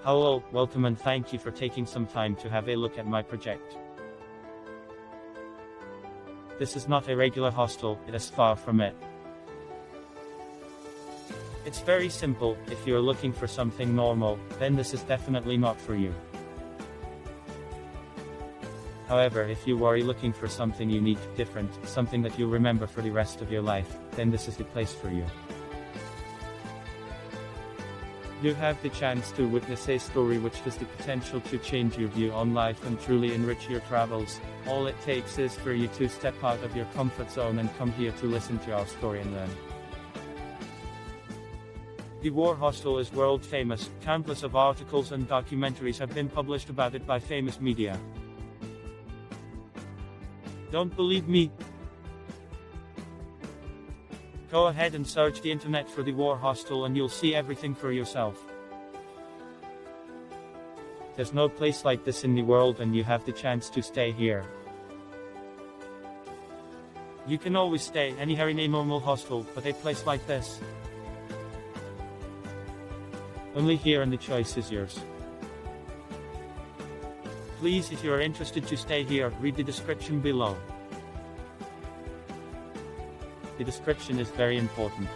Hello, welcome and thank you for taking some time to have a look at my project. This is not a regular hostel, it is far from it. It's very simple. If you're looking for something normal, then this is definitely not for you. However, if you are looking for something unique, different, something that you'll remember for the rest of your life, then this is the place for you. You have the chance to witness a story which has the potential to change your view on life and truly enrich your travels. All it takes is for you to step out of your comfort zone and come here to listen to our story and learn. The War Hostel is world famous. Countless of articles and documentaries have been published about it by famous media. Don't believe me? Go ahead and search the internet for the War Hostel and you'll see everything for yourself. There's no place like this in the world and you have the chance to stay here. You can always stay anywhere in a normal hostel, but a place like this, only here, and the choice is yours. Please, if you are interested to stay here, read the description below. The description is very important.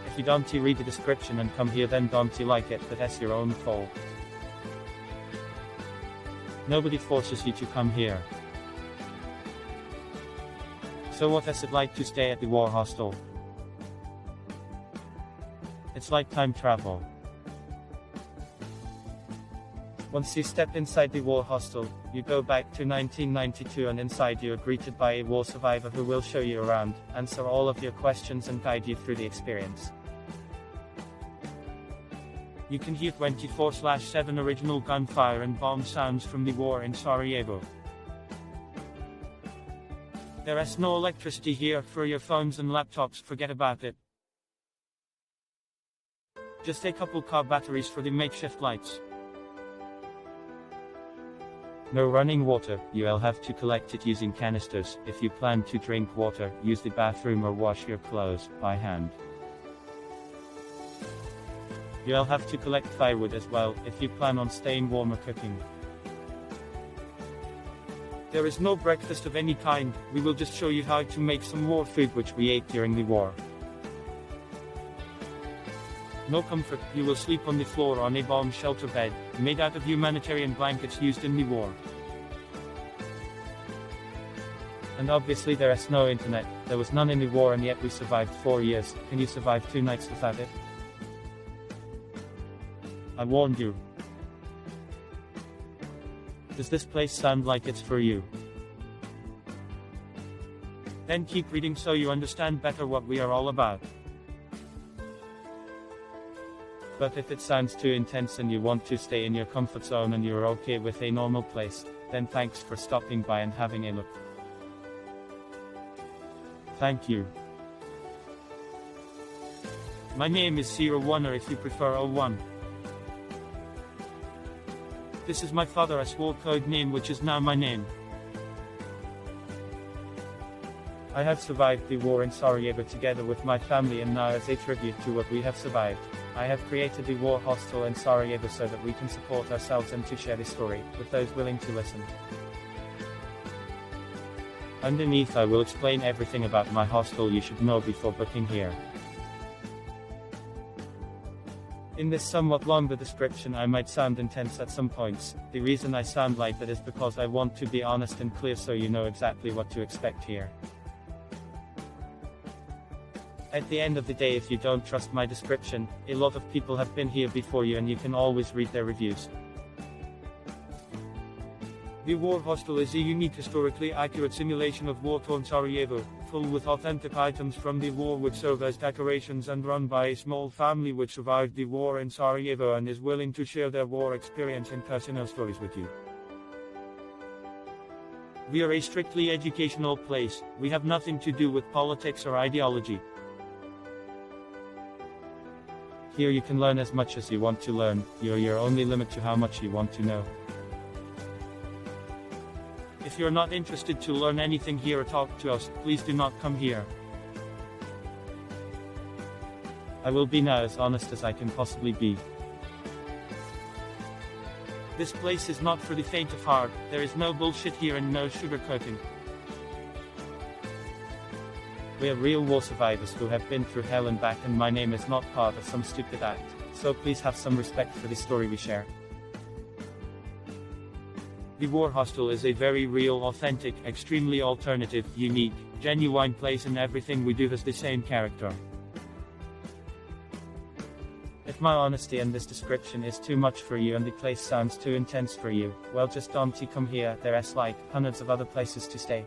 If you don't read the description and come here, then don't like it, but that's your own fault. Nobody forces you to come here. So what is it like to stay at the War Hostel? It's like time travel. Once you step inside the War Hostel, you go back to 1992 and inside you are greeted by a war survivor who will show you around, answer all of your questions and guide you through the experience. You can hear 24/7 original gunfire and bomb sounds from the war in Sarajevo. There is no electricity here for your phones and laptops, forget about it. Just a couple car batteries for the makeshift lights. No running water, you'll have to collect it using canisters. If you plan to drink water, use the bathroom or wash your clothes by hand. You'll have to collect firewood as well, if you plan on staying warm or cooking. There is no breakfast of any kind, we will just show you how to make some war food which we ate during the war. No comfort, you will sleep on the floor on a bomb shelter bed, made out of humanitarian blankets used in the war. And obviously there is no internet, there was none in the war and yet we survived 4 years. Can you survive 2 nights without it? I warned you. Does this place sound like it's for you? Then keep reading so you understand better what we are all about. But if it sounds too intense and you want to stay in your comfort zone and you're okay with a normal place, then thanks for stopping by and having a look. Thank you. My name is 01, or if you prefer 01. This is my father's war code name, which is now my name. I have survived the war in Sarajevo together with my family, and now as a tribute to what we have survived, I have created the War Hostel in Sarajevo so that we can support ourselves and to share the story with those willing to listen. Underneath I will explain everything about my hostel you should know before booking here. In this somewhat longer description I might sound intense at some points. The reason I sound like that is because I want to be honest and clear so you know exactly what to expect here. At the end of the day, if you don't trust my description, a lot of people have been here before you and you can always read their reviews. The War Hostel is a unique, historically accurate simulation of war-torn Sarajevo, full with authentic items from the war which serve as decorations and run by a small family which survived the war in Sarajevo and is willing to share their war experience and personal stories with you. We are a strictly educational place, we have nothing to do with politics or ideology. Here you can learn as much as you want to learn, you're your only limit to how much you want to know. If you're not interested to learn anything here or talk to us, please do not come here. I will be now as honest as I can possibly be. This place is not for the faint of heart. There is no bullshit here and no sugarcoating. We are real war survivors who have been through hell and back, and my name is not part of some stupid act, so please have some respect for the story we share. The War Hostel is a very real, authentic, extremely alternative, unique, genuine place, and everything we do has the same character. If my honesty and this description is too much for you and the place sounds too intense for you, well, just don't come here. There's like hundreds of other places to stay.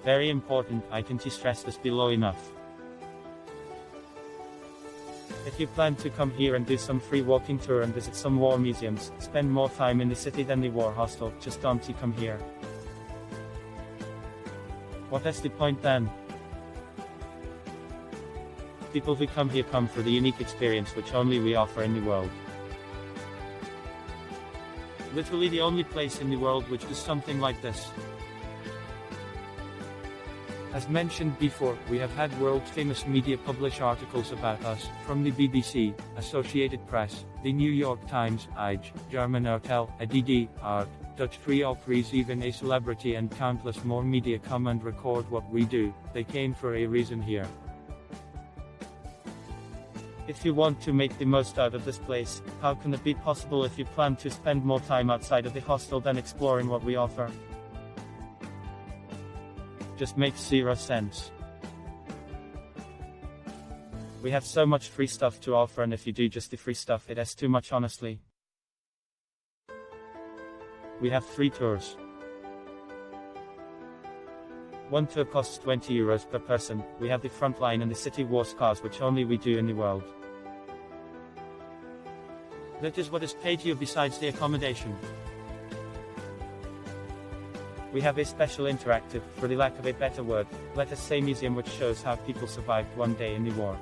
Very important, I can't stress this below enough. If you plan to come here and do some free walking tour and visit some war museums, spend more time in the city than the War Hostel, just don't come here. What is the point then? People who come here come for the unique experience which only we offer in the world. Literally the only place in the world which does something like this. As mentioned before, we have had world-famous media publish articles about us, from the BBC, Associated Press, the New York Times, Age, German Hotel, IDD, Art, Dutch Freeopries, even a celebrity and countless more media come and record what we do. They came for a reason here. If you want to make the most out of this place, how can it be possible if you plan to spend more time outside of the hostel than exploring what we offer? Just makes zero sense. We have so much free stuff to offer, and if you do just the free stuff, it is too much, honestly. We have 3 tours. One tour costs €20 per person. We have the front line and the city wars cars, which only we do in the world. That is what is paid you besides the accommodation. We have a special interactive, for the lack of a better word, let us say museum, which shows how people survived one day in the war.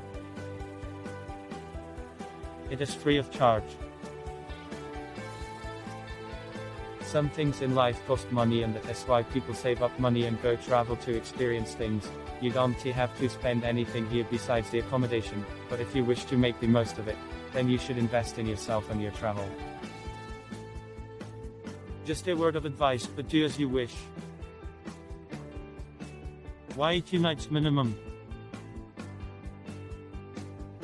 It is free of charge. Some things in life cost money, and that is why people save up money and go travel to experience things. You don't have to spend anything here besides the accommodation, but if you wish to make the most of it, then you should invest in yourself and your travel. Just a word of advice, but do as you wish. Why 2 nights minimum?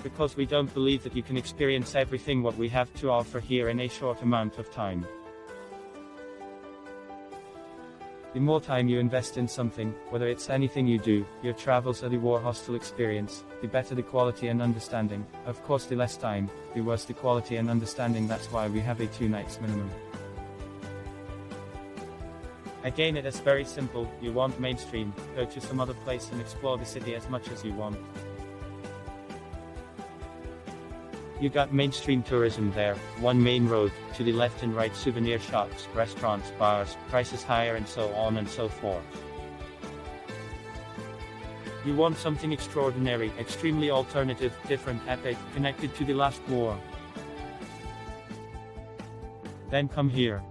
Because we don't believe that you can experience everything what we have to offer here in a short amount of time. The more time you invest in something, whether it's anything you do, your travels or the War Hostel experience, the better the quality and understanding. Of course, the less time, the worse the quality and understanding. That's why we have a 2 nights minimum. Again, it is very simple. You want mainstream, go to some other place and explore the city as much as you want. You got mainstream tourism there, one main road, to the left and right souvenir shops, restaurants, bars, prices higher, and so on and so forth. You want something extraordinary, extremely alternative, different, epic, connected to the last war. Then come here.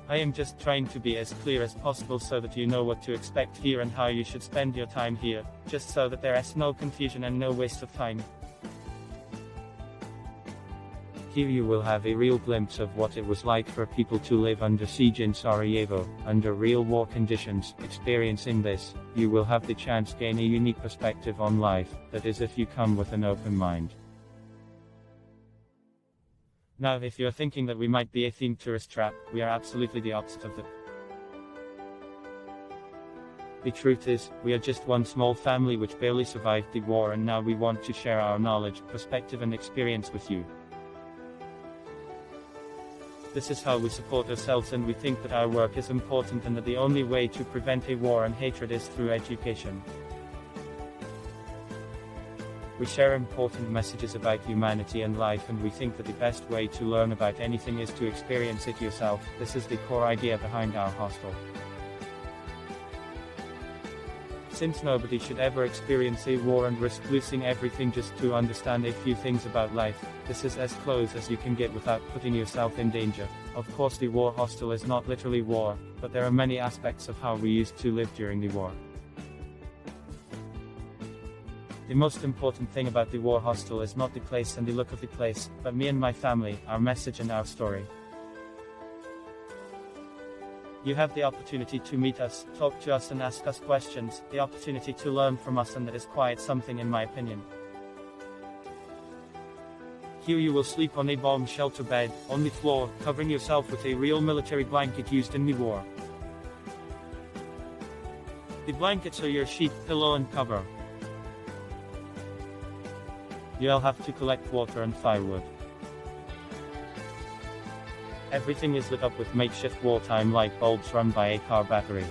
I am just trying to be as clear as possible so that you know what to expect here and how you should spend your time here, just so that there is no confusion and no waste of time. Here you will have a real glimpse of what it was like for people to live under siege in Sarajevo, under real war conditions. Experiencing this, you will have the chance to gain a unique perspective on life, that is if you come with an open mind. Now, if you're thinking that we might be a themed tourist trap, we are absolutely the opposite of that. The truth is, we are just one small family which barely survived the war, and now we want to share our knowledge, perspective and experience with you. This is how we support ourselves, and we think that our work is important and that the only way to prevent a war and hatred is through education. We share important messages about humanity and life, and we think that the best way to learn about anything is to experience it yourself. This is the core idea behind our hostel. Since nobody should ever experience a war and risk losing everything just to understand a few things about life, this is as close as you can get without putting yourself in danger. Of course, the War Hostel is not literally war, but there are many aspects of how we used to live during the war. The most important thing about the War Hostel is not the place and the look of the place, but me and my family, our message and our story. You have the opportunity to meet us, talk to us and ask us questions, the opportunity to learn from us, and that is quite something in my opinion. Here you will sleep on a bomb shelter bed, on the floor, covering yourself with a real military blanket used in the war. The blankets are your sheet, pillow and cover. You'll have to collect water and firewood. Everything is lit up with makeshift wartime light bulbs run by a car battery.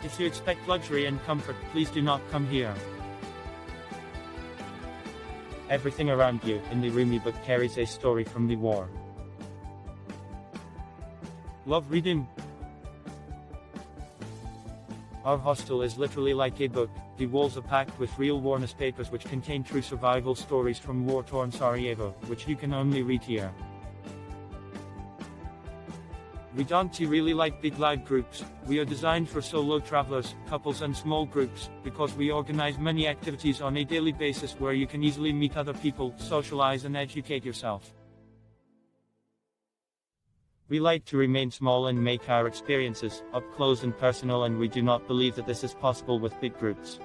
If you expect luxury and comfort, please do not come here. Everything around you, in the roomy book, carries a story from the war. Love reading? Our hostel is literally like a book. The walls are packed with real war newspapers which contain true survival stories from war-torn Sarajevo, which you can only read here. We don't really like big loud groups. We are designed for solo travelers, couples and small groups, because we organize many activities on a daily basis where you can easily meet other people, socialize and educate yourself. We like to remain small and make our experiences up close and personal, and we do not believe that this is possible with big groups.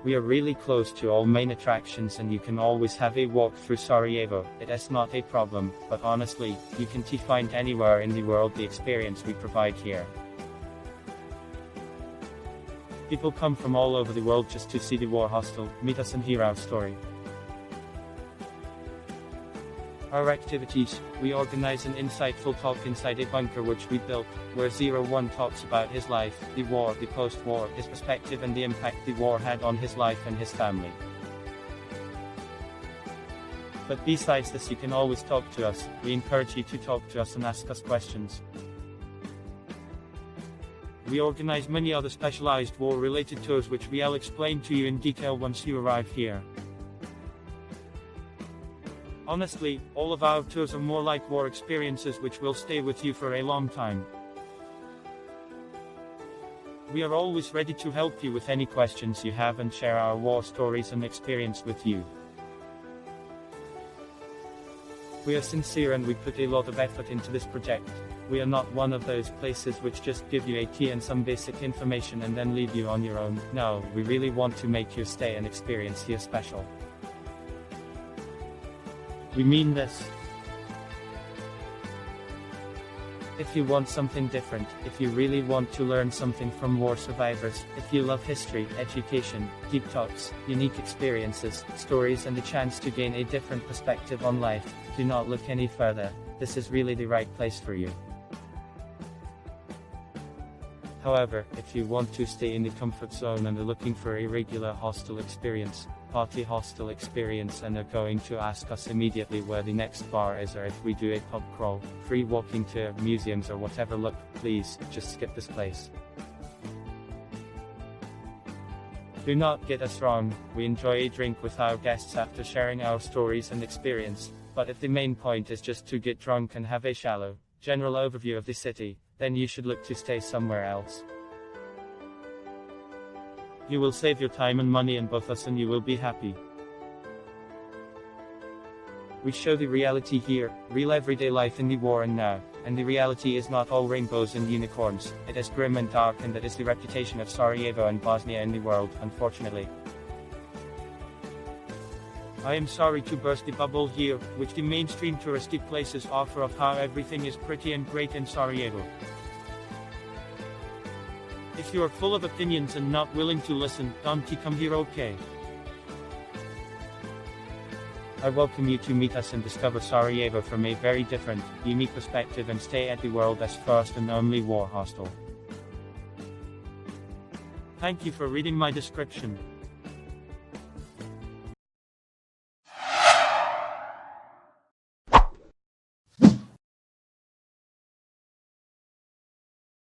We are really close to all main attractions and you can always have a walk through Sarajevo. It is not a problem, but honestly, you can find anywhere in the world the experience we provide here. People come from all over the world just to see the War Hostel, meet us and hear our story. Our activities: we organize an insightful talk inside a bunker which we built, where 01 talks about his life, the war, the post-war, his perspective and the impact the war had on his life and his family. But besides this, you can always talk to us. We encourage you to talk to us and ask us questions. We organize many other specialized war-related tours which we'll explain to you in detail once you arrive here. Honestly, all of our tours are more like war experiences which will stay with you for a long time. We are always ready to help you with any questions you have and share our war stories and experience with you. We are sincere and we put a lot of effort into this project. We are not one of those places which just give you a key and some basic information and then leave you on your own. No, we really want to make your stay and experience here special. We mean this. If you want something different, if you really want to learn something from war survivors, if you love history, education, deep talks, unique experiences, stories and the chance to gain a different perspective on life, do not look any further. This is really the right place for you. However, if you want to stay in the comfort zone and are looking for a regular hostel experience, party hostel experience, and are going to ask us immediately where the next bar is or if we do a pub crawl, free walking tour, museums or whatever, look, please, just skip this place. Do not get us wrong, we enjoy a drink with our guests after sharing our stories and experience, but if the main point is just to get drunk and have a shallow, general overview of the city, then you should look to stay somewhere else. You will save your time and money, and both us and you will be happy. We show the reality here, real everyday life in the war and now, and the reality is not all rainbows and unicorns. It is grim and dark, and that is the reputation of Sarajevo and Bosnia in the world, unfortunately. I am sorry to burst the bubble here, which the mainstream touristic places offer of how everything is pretty and great in Sarajevo. If you are full of opinions and not willing to listen, don't come here, okay? I welcome you to meet us and discover Sarajevo from a very different, unique perspective and stay at the world's first and only war hostel. Thank you for reading my description.